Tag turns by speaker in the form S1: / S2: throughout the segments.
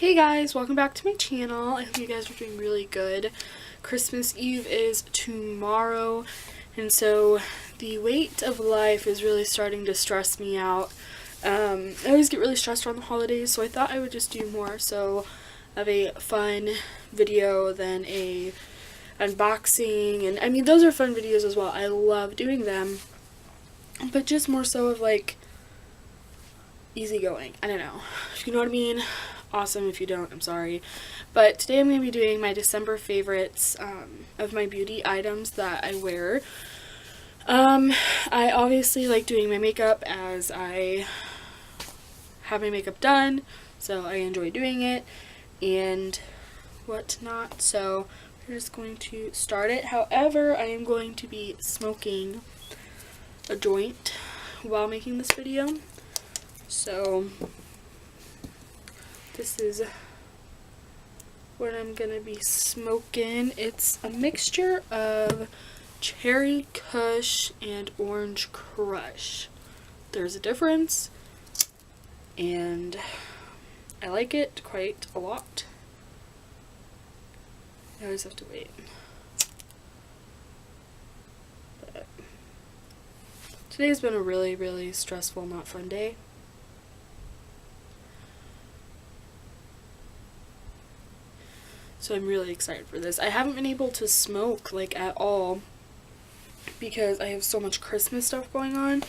S1: Hey guys, welcome back to my channel. I hope you guys are doing really good. Christmas Eve is tomorrow, and so the weight of life is really starting to stress me out. I always get really stressed around the holidays, so I thought I would just do more so of a fun video than a unboxing, and I mean those are fun videos as well. I love doing them, but just more so of like easygoing. I don't know if you know what I mean. Awesome. If you don't, I'm sorry. But today I'm going to be doing my December favorites of my beauty items that I wear. I obviously like doing my makeup as I have my makeup done, so I enjoy doing it and whatnot. So we're just going to start it. However, I am going to be smoking a joint while making this video. So this is what I'm gonna be smoking. It's a mixture of Cherry Kush and Orange Crush. There's a difference, and I like it quite a lot. I always have to wait. But today's been a really stressful, not fun day. So I'm really excited for this. I haven't been able to smoke like at all because I have so much Christmas stuff going on.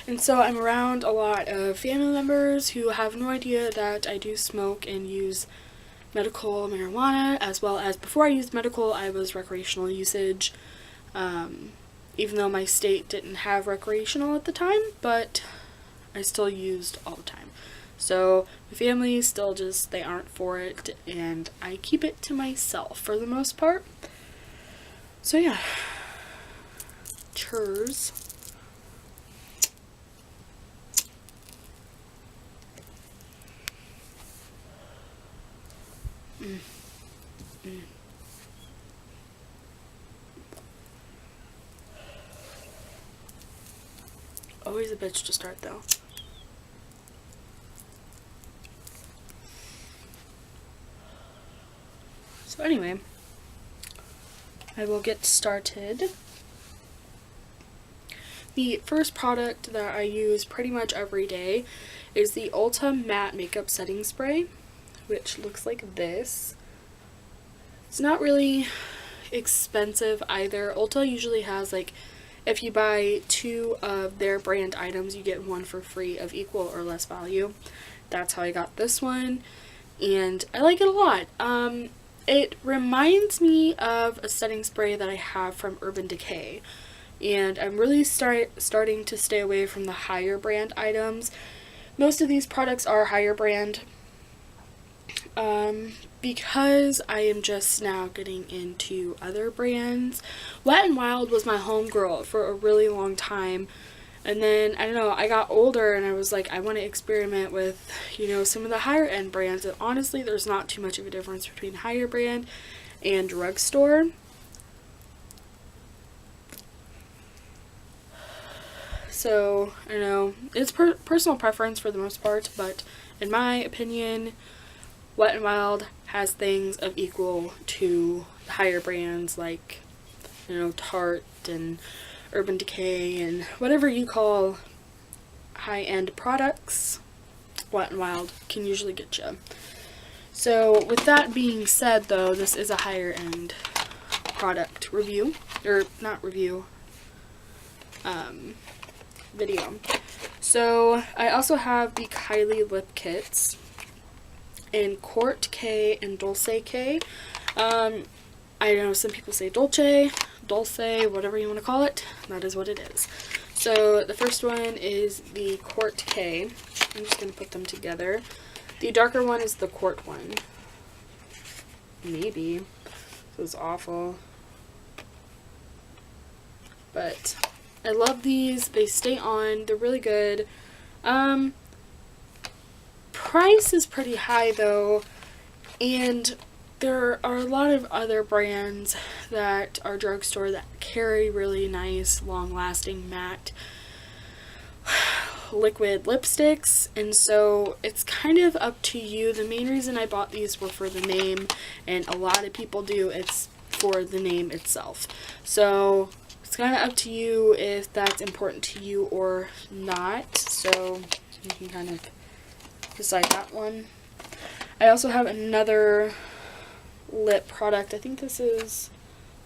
S1: And so I'm around a lot of family members who have no idea that I do smoke and use medical marijuana, as well as before I used medical, I was recreational usage. Even though my state didn't have recreational at the time, but I still used all the time. So my family still just, they aren't for it, and I keep it to myself for the most part. So yeah. Cheers. Always a bitch to start though. So anyway, I will get started. The first product that I use pretty much every day is the Ulta Matte Makeup Setting Spray, which looks like this. It's not really expensive either. Ulta usually has, like, if you buy 2 of their brand items, you get 1 for free of equal or less value. That's how I got this one, and I like it a lot. It reminds me of a setting spray that I have from Urban Decay, and I'm really starting to stay away from the higher brand items. Most of these products are higher brand because I am just now getting into other brands. Wet n Wild was my homegirl for a really long time. And then, I don't know, I got older and I was like, I want to experiment with, you know, some of the higher end brands. And honestly, there's not too much of a difference between higher brand and drugstore. So, I don't know, it's personal preference for the most part, but in my opinion, Wet n Wild has things of equal to the higher brands like, you know, Tarte and Urban Decay and whatever you call high-end products. Wet n Wild can usually get you. So with that being said though, this is a higher end product review, or not review, video. So I also have the Kylie lip kits in Court K and Dulce K. I know some people say Dulce, whatever you want to call it, that is what it is. So the first one is the Court K. I'm just going to put them together. The darker one is the Court one. Maybe. This is awful. But I love these. They stay on. They're really good. Price is pretty high though, and there are a lot of other brands that are drugstore that carry really nice, long-lasting matte liquid lipsticks, and so it's kind of up to you. The main reason I bought these were for the name, and a lot of people do. It's for the name itself. So it's kind of up to you if that's important to you or not. So you can kind of decide that one. I also have another lip product. I think this is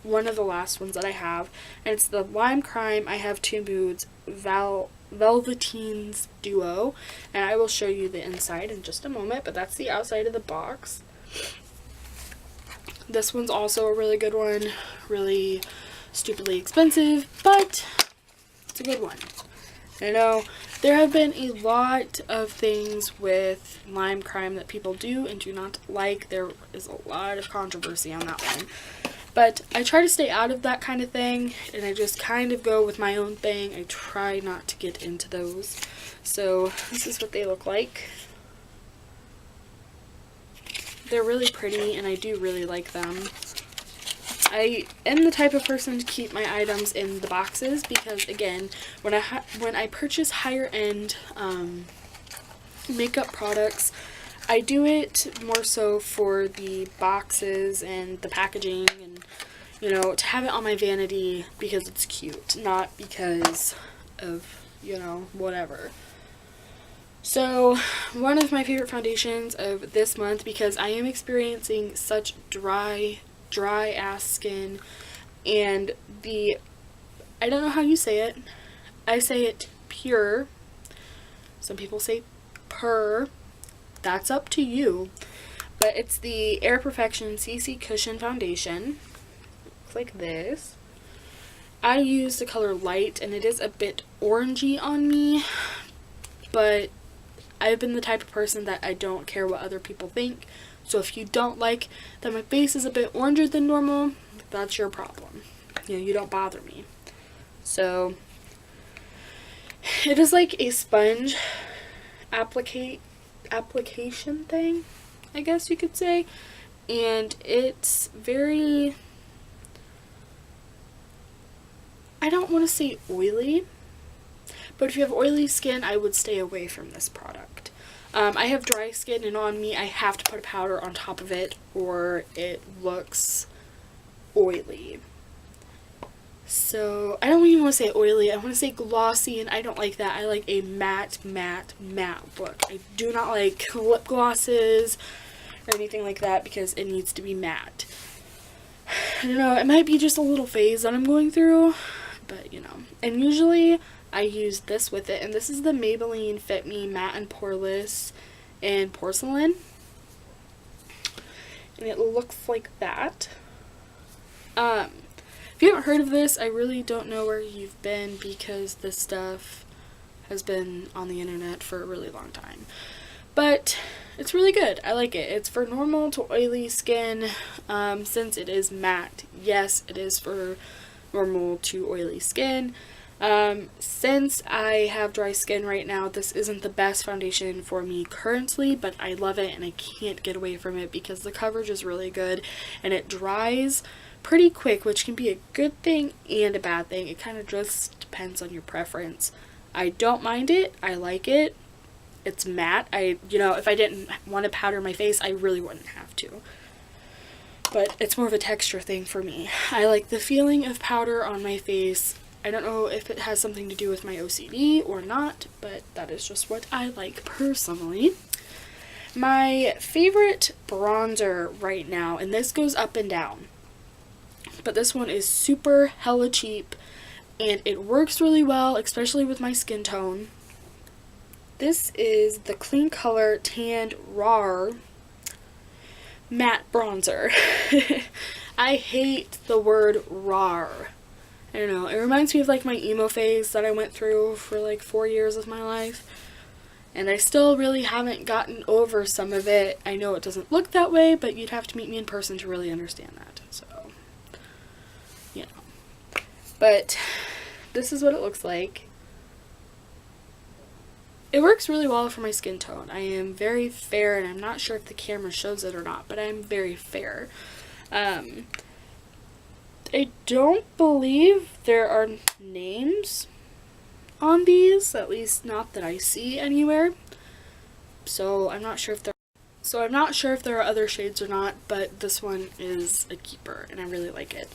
S1: one of the last ones that I have, and it's the Lime Crime I Have Two Moods Velveteens Duo, and I will show you the inside in just a moment, but that's the outside of the box. This one's also a really good one, really stupidly expensive, but it's a good one. I know there have been a lot of things with Lime Crime that people do and do not like. There is a lot of controversy on that one. But I try to stay out of that kind of thing, and I just kind of go with my own thing. I try not to get into those. So this is what they look like. They're really pretty, and I do really like them. I am the type of person to keep my items in the boxes because, again, when I purchase higher end makeup products, I do it more so for the boxes and the packaging and, you know, to have it on my vanity because it's cute, not because of, you know, whatever. So, one of my favorite foundations of this month, because I am experiencing such dry ass skin, and I don't know how you say it. I say it pure. Some people say purr. That's up to you. But it's the Air Perfection CC Cushion Foundation. Looks like this. I use the color Light, and it is a bit orangey on me, but I've been the type of person that I don't care what other people think. So if you don't like that my face is a bit oranger than normal, that's your problem. You know, you don't bother me. So it is like a sponge application thing, I guess you could say. And it's very, I don't want to say oily, but if you have oily skin, I would stay away from this product. I have dry skin, and on me I have to put a powder on top of it or it looks oily. So, I don't even want to say oily, I want to say glossy, and I don't like that. I like a matte look. I do not like lip glosses or anything like that because it needs to be matte. I don't know, it might be just a little phase that I'm going through, but you know. And usually I use this with it, and this is the Maybelline Fit Me Matte and Poreless in Porcelain. And it looks like that. If you haven't heard of this, I really don't know where you've been because this stuff has been on the internet for a really long time. But it's really good. I like it. It's for normal to oily skin, since it is matte. Yes, it is for normal to oily skin. Since I have dry skin right now, this isn't the best foundation for me currently, but I love it and I can't get away from it because the coverage is really good and it dries pretty quick, which can be a good thing and a bad thing. It kind of just depends on your preference. I don't mind it. I like it. It's matte. If I didn't want to powder my face, I really wouldn't have to. But it's more of a texture thing for me. I like the feeling of powder on my face. I don't know if it has something to do with my OCD or not, but that is just what I like personally. My favorite bronzer right now, and this goes up and down, but this one is super hella cheap, and it works really well, especially with my skin tone. This is the Clean Color Tanned Raw Matte Bronzer. I hate the word raw. I don't know, it reminds me of like my emo phase that I went through for like 4 years of my life. And I still really haven't gotten over some of it. I know it doesn't look that way, but you'd have to meet me in person to really understand that. So, you know. But this is what it looks like. It works really well for my skin tone. I am very fair, and I'm not sure if the camera shows it or not, but I'm very fair. I don't believe there are names on these, at least not that I see anywhere. So I'm not sure if there are other shades or not, but this one is a keeper and I really like it.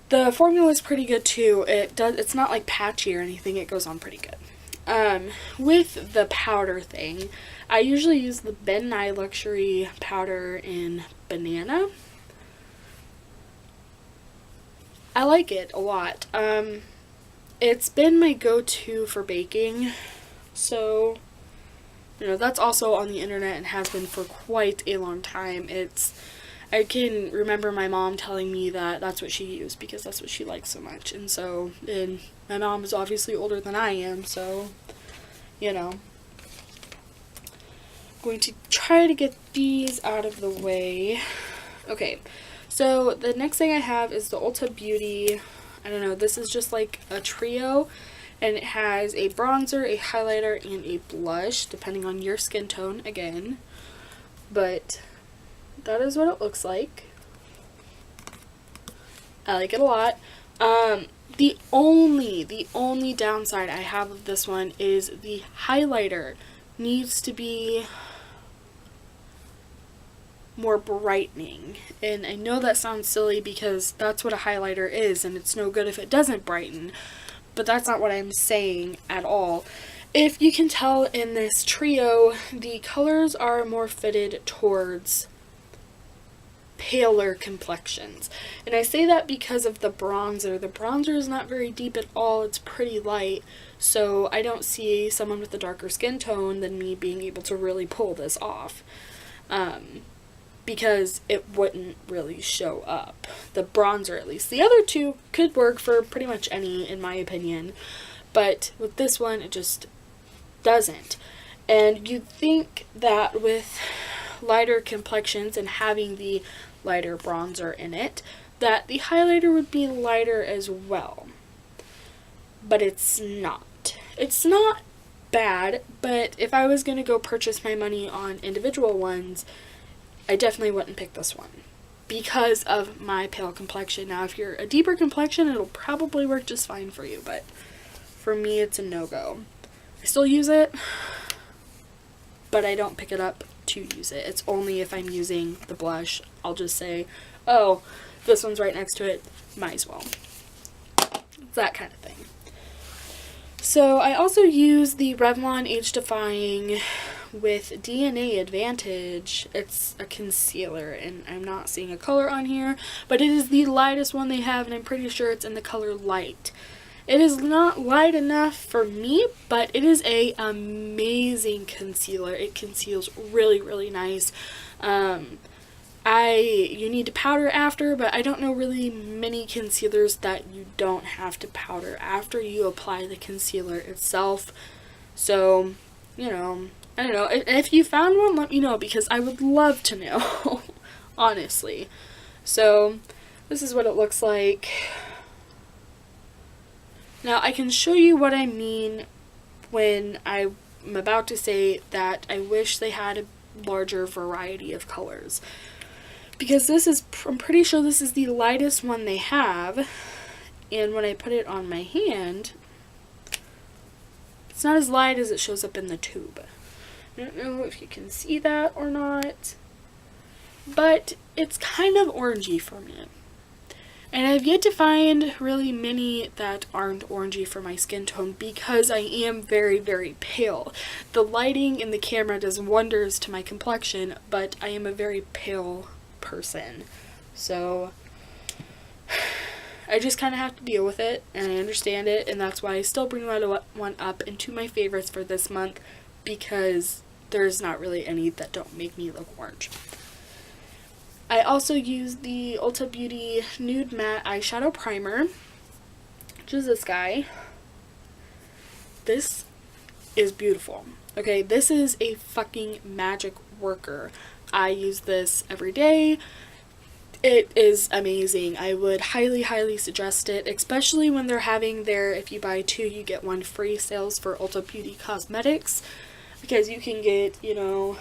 S1: The formula is pretty good too. It's not like patchy or anything, it goes on pretty good. With the powder thing, I usually use the Ben Nye Luxury powder in Banana. I like it a lot. It's been my go-to for baking, so, you know, that's also on the internet and has been for quite a long time. I can remember my mom telling me that that's what she used because that's what she likes so much. And my mom is obviously older than I am, so, you know. I'm going to try to get these out of the way. Okay, so the next thing I have is the Ulta Beauty. I don't know, this is just like a trio, and it has a bronzer, a highlighter, and a blush, depending on your skin tone, again. But that is what it looks like. I like it a lot. The only downside I have of this one is the highlighter needs to be more brightening. And I know that sounds silly because that's what a highlighter is, and it's no good if it doesn't brighten. But that's not what I'm saying at all. If you can tell in this trio, the colors are more fitted towards paler complexions. And I say that because of the bronzer. The bronzer is not very deep at all, it's pretty light, so I don't see someone with a darker skin tone than me being able to really pull this off, because it wouldn't really show up. The bronzer, at least. The other two could work for pretty much any, in my opinion, but with this one it just doesn't. And you'd think that with lighter complexions and having the lighter bronzer in it, that the highlighter would be lighter as well. But it's not. It's not bad, but if I was going to go purchase my money on individual ones, I definitely wouldn't pick this one because of my pale complexion. Now, if you're a deeper complexion, it'll probably work just fine for you, but for me, it's a no-go. I still use it, but I don't pick it up to use it. It's only if I'm using the blush. I'll just say, oh, this one's right next to it, might as well. That kind of thing. So I also use the Revlon Age Defying with DNA Advantage. It's a concealer, and I'm not seeing a color on here, but it is the lightest one they have, and I'm pretty sure it's in the color Light. It is not light enough for me, but it is a amazing concealer. It conceals really, really nice. You need to powder after, but I don't know really many concealers that you don't have to powder after you apply the concealer itself. So, you know, I don't know. If you found one, let me know, because I would love to know, honestly. So, this is what it looks like. Now, I can show you what I mean when I'm about to say that I wish they had a larger variety of colors. Because I'm pretty sure this is the lightest one they have, and when I put it on my hand, it's not as light as it shows up in the tube. I don't know if you can see that or not, but it's kind of orangey for me. And I've yet to find really many that aren't orangey for my skin tone because I am very, very pale. The lighting in the camera does wonders to my complexion, but I am a very pale person. So I just kind of have to deal with it, and I understand it, and that's why I still bring that one up into my favorites for this month, because there's not really any that don't make me look orange. I also use the Ulta Beauty Nude Matte Eyeshadow Primer, which is this guy. This is beautiful. Okay, this is a fucking magic worker. I use this every day. It is amazing. I would highly, highly suggest it, especially when they're having their if you buy two, you get one free sales for Ulta Beauty Cosmetics, because you can get, you know,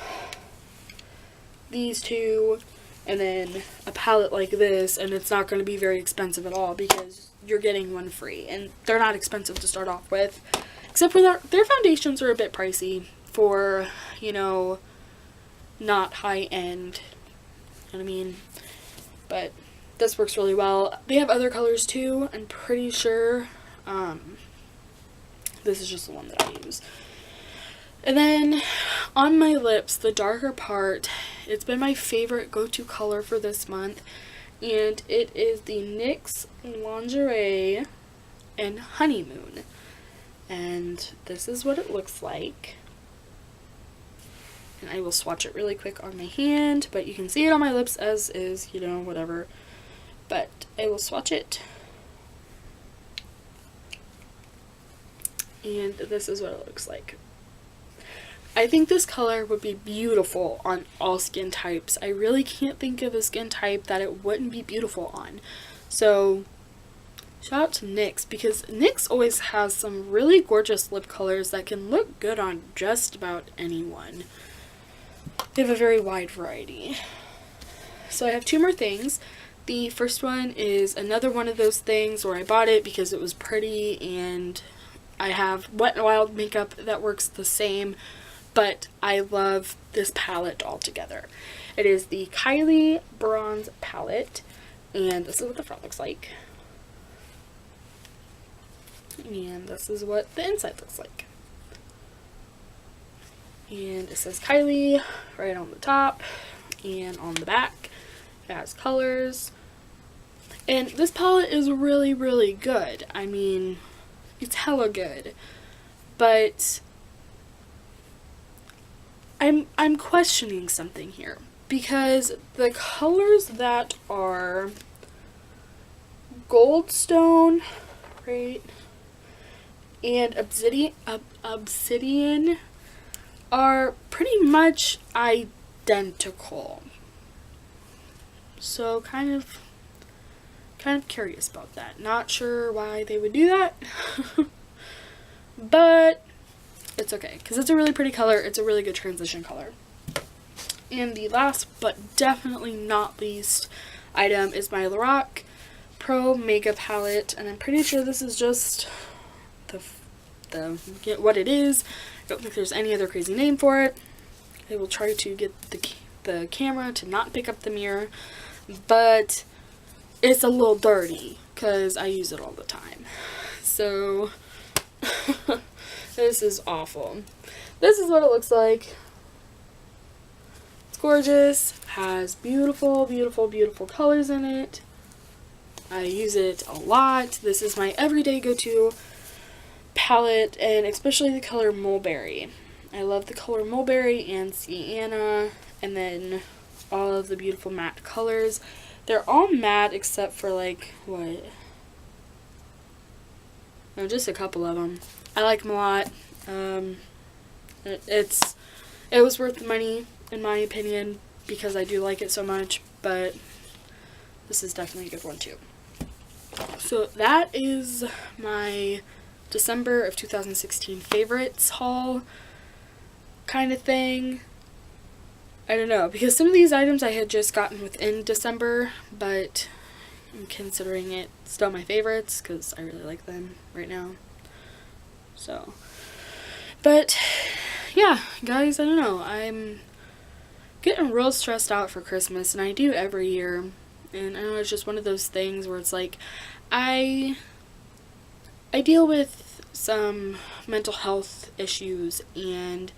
S1: these two, and then a palette like this, and it's not going to be very expensive at all because you're getting one free, and they're not expensive to start off with, except for their foundations are a bit pricey for, you know, not high-end, you know what I mean, but this works really well. They have other colors too, I'm pretty sure. This is just the one that I use. And then on my lips, the darker part, it's been my favorite go-to color for this month, and it is the NYX Lingerie in Honeymoon. And this is what it looks like. And I will swatch it really quick on my hand, but you can see it on my lips as is, you know, whatever. But I will swatch it. And this is what it looks like. I think this color would be beautiful on all skin types. I really can't think of a skin type that it wouldn't be beautiful on. So shout out to NYX, because NYX always has some really gorgeous lip colors that can look good on just about anyone. They have a very wide variety. So I have two more things. The first one is another one of those things where I bought it because it was pretty, and I have Wet n Wild makeup that works the same, but I love this palette altogether. It is the Kylie Bronze Palette, and this is what the front looks like. And this is what the inside looks like. And it says Kylie right on the top, and on the back it has colors. And this palette is really, really good. I mean, it's hella good. But I'm questioning something here, because the colors that are Goldstone, right, and Obsidian are pretty much identical. So kind of curious about that. Not sure why they would do that. But it's okay, because it's a really pretty color. It's a really good transition color. And the last but definitely not least item is my Lorac Pro Makeup Palette, and I'm pretty sure this is just what it is. I don't think there's any other crazy name for it. I will try to get the camera to not pick up the mirror, but it's a little dirty because I use it all the time. So this is awful. This is what it looks like. It's gorgeous, has beautiful, beautiful, beautiful colors in it. I use it a lot. This is my everyday go-to palette, and especially the color Mulberry. I love the color Mulberry and Sienna, and then all of the beautiful matte colors. They're all matte except for like, what? No, just a couple of them. I like them a lot. It was worth the money in my opinion because I do like it so much, but this is definitely a good one too. So that is my December of 2016 favorites haul kind of thing. I don't know, because some of these items I had just gotten within December, but I'm considering it still my favorites because I really like them right now. So, but yeah, guys, I don't know. I'm getting real stressed out for Christmas, and I do every year. And I know it's just one of those things where it's like, I deal with some mental health issues, and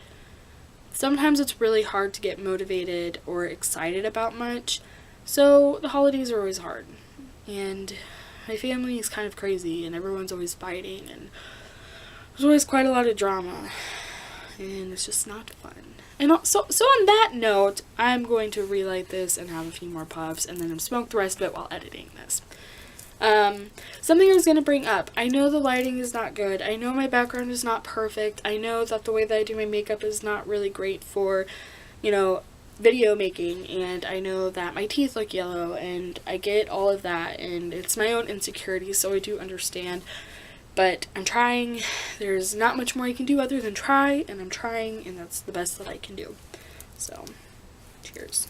S1: sometimes it's really hard to get motivated or excited about much. So the holidays are always hard. And my family is kind of crazy, and everyone's always fighting, and there's always quite a lot of drama. And it's just not fun. And so on that note, I'm going to relight this and have a few more puffs, and then smoke the rest of it while editing this. Something I was going to bring up. I know the lighting is not good. I know my background is not perfect. I know that the way that I do my makeup is not really great for, you know, video making. And I know that my teeth look yellow, and I get all of that. And it's my own insecurity, so I do understand. But I'm trying. There's not much more I can do other than try, and I'm trying, and that's the best that I can do. So, cheers.